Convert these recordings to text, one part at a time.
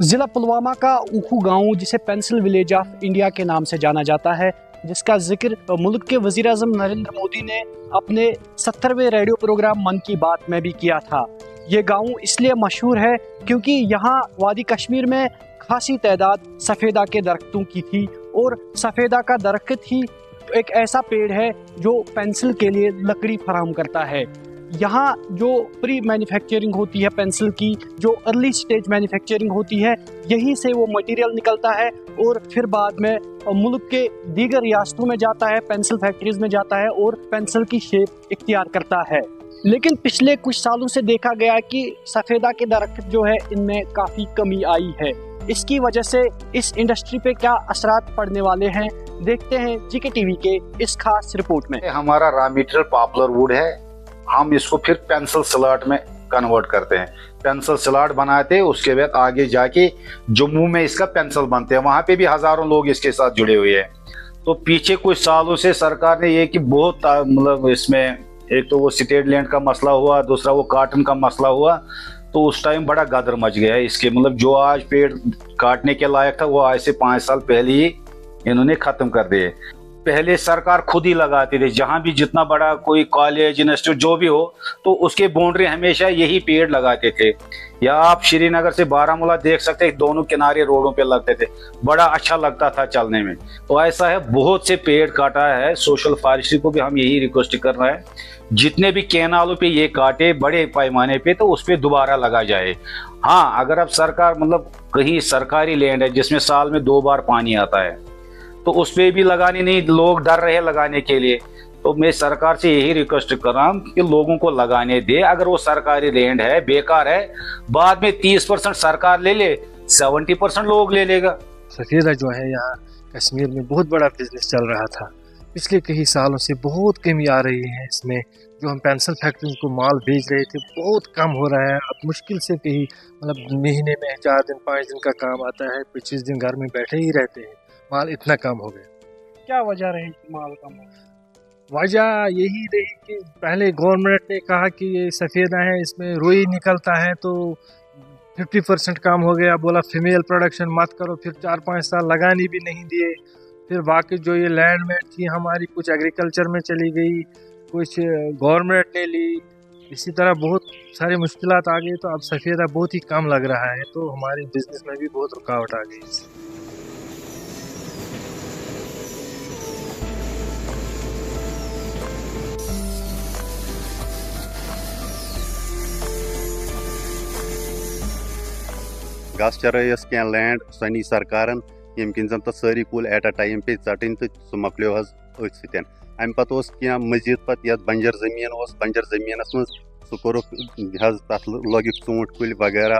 जिला पुलवामा का ऊखू गांव, जिसे पेंसिल विलेज ऑफ इंडिया के नाम से जाना जाता है, जिसका जिक्र मुल्क के वजीर आज़म नरेंद्र मोदी ने अपने 70वें रेडियो प्रोग्राम मन की बात में भी किया था। ये गांव इसलिए मशहूर है क्योंकि यहाँ वादी कश्मीर में खासी तादाद सफ़ेदा के दरख्तों की थी, और सफ़ेदा का दरख्त ही एक ऐसा पेड़ है जो पेंसिल के लिए लकड़ी फराहम करता है। यहाँ जो प्री मैन्युफैक्चरिंग होती है पेंसिल की, जो अर्ली स्टेज मैन्युफैक्चरिंग होती है, यहीं से वो मटेरियल निकलता है और फिर बाद में मुल्क के दीगर रियासतों में जाता है, पेंसिल फैक्ट्रीज में जाता है और पेंसिल की शेप इख्तियार करता है। लेकिन पिछले कुछ सालों से देखा गया कि सफ़ेदा के दरख्त जो है इनमें काफ़ी कमी आई है। इसकी वजह से इस इंडस्ट्री पे क्या असरात पड़ने वाले हैं, देखते हैं जीके टीवी के इस खास रिपोर्ट में। हमारा रॉ मटेरियल पॉपुलर वुड है, हम इसको फिर पेंसिल स्लॉट में कन्वर्ट करते हैं। पेंसिल स्लॉट बनाते हैं, उसके बाद आगे जाके जम्मू में इसका पेंसिल बनते हैं, वहाँ पे भी हजारों लोग इसके साथ जुड़े हुए हैं। तो पीछे कुछ सालों से सरकार ने ये कि बहुत मतलब इसमें एक तो वो स्टेट लैंड का मसला हुआ, दूसरा वो कॉटन का मसला हुआ, तो उस टाइम बड़ा गदर मच गया है इसके। मतलब जो आज पेड़ काटने के लायक था वो आज से 5 साल पहले ही इन्होंने खत्म कर दिए। पहले सरकार खुद ही लगाती थी, जहां भी जितना बड़ा कोई कॉलेज इंस्टीट्यूट जो भी हो तो उसके बाउंड्री हमेशा यही पेड़ लगाते थे। या आप श्रीनगर से बारामूला देख सकते हैं, दोनों किनारे रोडों पे लगते थे, बड़ा अच्छा लगता था चलने में। तो ऐसा है, बहुत से पेड़ काटा है। सोशल फॉरेस्ट्री को भी हम यही रिक्वेस्ट कर रहे हैं, जितने भी कैनालों पे ये काटे बड़े पैमाने पे, तो उस पर दोबारा लगा जाए। हाँ, अगर अब सरकार मतलब कहीं सरकारी लैंड है जिसमें साल में 2 बार पानी आता है, तो उस पर भी लगाने नहीं, लोग डर रहे लगाने के लिए। तो मैं सरकार से यही रिक्वेस्ट कर रहा हूँ कि लोगों को लगाने दे। अगर वो सरकारी लैंड है, बेकार है, बाद में 30% सरकार ले ले, 70% लोग ले लेगा। सफ़ेदा जो है यहाँ कश्मीर में बहुत बड़ा बिजनेस चल रहा था, पिछले कई सालों से बहुत कमी आ रही है इसमें। जो हम पेंसिल फैक्ट्री को माल भेज रहे थे बहुत कम हो रहा है। अब मुश्किल से कहीं मतलब महीने में 4 दिन 5 दिन का काम आता है, 25 दिन घर में बैठे ही रहते हैं, माल इतना कम हो गया। क्या वजह रही माल कम? वजह यही रही कि पहले गवर्नमेंट ने कहा कि ये सफ़ेदा है, इसमें रुई निकलता है, तो 50% काम हो गया। बोला फीमेल प्रोडक्शन मत करो, फिर 4-5 साल लगाने भी नहीं दिए। फिर बाकी जो ये लैंड में थी हमारी, कुछ एग्रीकल्चर में चली गई, कुछ गवर्नमेंट ने ली। इसी तरह बहुत सारी मुश्किलात आ गई, तो अब सफ़ेदा बहुत ही कम लग रहा है, तो हमारे बिजनेस में भी बहुत रुकावट आ गई। गस चरस क्या लैंड सनी सरकारन, यम किन जन सारी कुल एट अ टाइम पे चटन, तो सह मकलो अत अम पत क्या मजीद पत बंजर जमीन, बंजर जमीनस मज सह कोर तथ लग ूंट कुल वगैरह,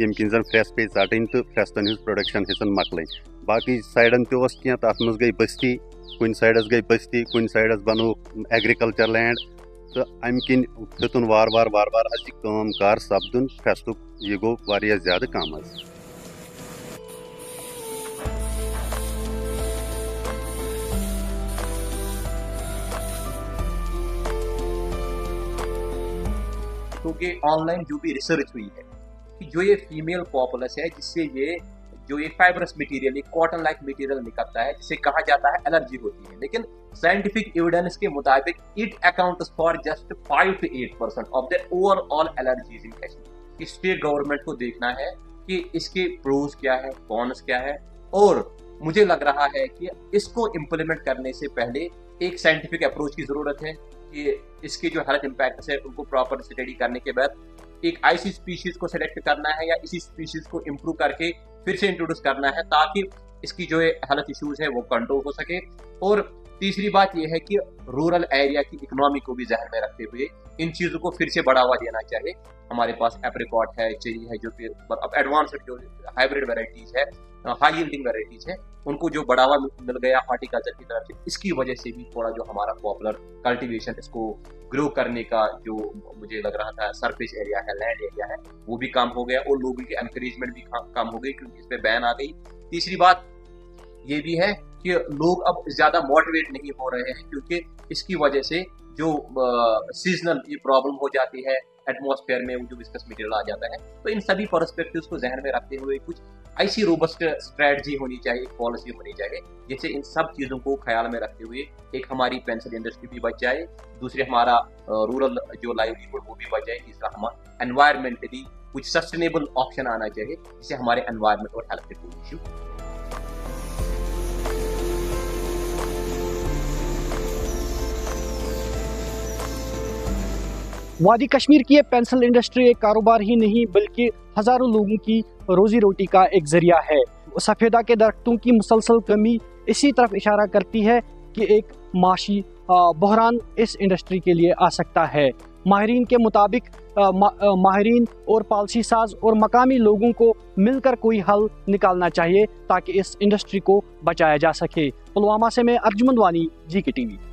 यम किन जन फ्रेस पे चटन, तो फ्रेस्तन हज प्रोडक्शन हेचन मकल। बाकी साइडन पे तथ मज गई बस्ती, कुन साइडस गई बस्ती, कुन साइडस बनो एग्रीकल्चर लैंड, तो अम किन हेतुन वार वार काम कार सपदुन, फेस्तुक यह गो वारिया ज्यादा कम। क्योंकि ऑनलाइन जो भी रिसर्च हुई है कि जो ये फीमेल पॉपुलस है, जिससे ये जो ये फाइब्रस मटेरियल, ये कॉटन लाइक मटेरियल निकलता है, जिसे कहा जाता है एलर्जी होती है। लेकिन साइंटिफिक एविडेंस के मुताबिक it accounts for just 5 to 8% of the overall allergies in Kashmir. State government को देखना है कि इसके प्रोज क्या है, कॉन्स क्या है, और मुझे लग रहा है कि इसको इम्प्लीमेंट करने से पहले एक साइंटिफिक अप्रोच की जरूरत है कि इसके जो हेल्थ इम्पैक्ट है उनको प्रॉपर स्टडी करने के बाद एक ऐसी स्पीशीज को सिलेक्ट करना है या इसी स्पीशीज को इम्प्रूव करके फिर से इंट्रोड्यूस करना है, ताकि इसकी जो हेल्थ इश्यूज है वो कंट्रोल हो सके। और तीसरी बात यह है कि रूरल एरिया की इकोनॉमी को भी ध्यान में रखते हुए इन चीज़ों को फिर से बढ़ावा देना चाहिए। हमारे पास एप्रिकॉट है, चेरी है, जो फिर अब एडवांस्ड जो हाइब्रिड वेराइटीज है, हाई यील्डिंग वेराइटीज है, उनको जो बढ़ावा मिल गया हॉर्टिकल्चर की तरफ से, इसकी वजह से भी थोड़ा जो हमारा पॉपुलर कल्टीवेशन, इसको ग्रो करने का जो मुझे लग रहा था सरफेस एरिया है, लैंड एरिया है, वो भी कम हो गया और लोगों की एनकरेजमेंट भी कम हो गई क्योंकि इस पर बैन आ गई। तीसरी बात ये भी है कि लोग अब ज्यादा मोटिवेट नहीं हो रहे हैं क्योंकि इसकी वजह से जो सीजनल ये प्रॉब्लम हो जाती है, एटमॉस्फेयर में जो विस्कस मटेरियल आ जाता है। तो इन सभी पर्सपेक्टिव्स को जहन में रखते हुए कुछ ऐसी रोबस्ट स्ट्रेटजी होनी चाहिए, पॉलिसी होनी चाहिए, जिससे इन सब चीज़ों को ख्याल में रखते हुए एक हमारी पेंसिल इंडस्ट्री भी बच जाए, दूसरे हमारा रूरल जो लाइवलीहुड वो भी बच जाए, तीसरा हमारा एनवायरमेंटली कुछ सस्टेनेबल ऑप्शन आना चाहिए, जिससे हमारे एनवायरमेंट और हेल्थ के कोई इश्यू। वादी कश्मीर की ये पेंसिल इंडस्ट्री एक कारोबार ही नहीं बल्कि हजारों लोगों की रोजी रोटी का एक जरिया है। सफ़ेदा के दरख्तों की मुसलसल कमी इसी तरफ इशारा करती है कि एक माशी बहरान इस इंडस्ट्री के लिए आ सकता है। माहिरीन के मुताबिक माहिरीन और पॉलिसी साज और मकामी लोगों को मिलकर कोई हल निकालना चाहिए ताकि इस इंडस्ट्री को बचाया जा सके। पुलवामा से मैं अर्जुमंद वानी, GK TV।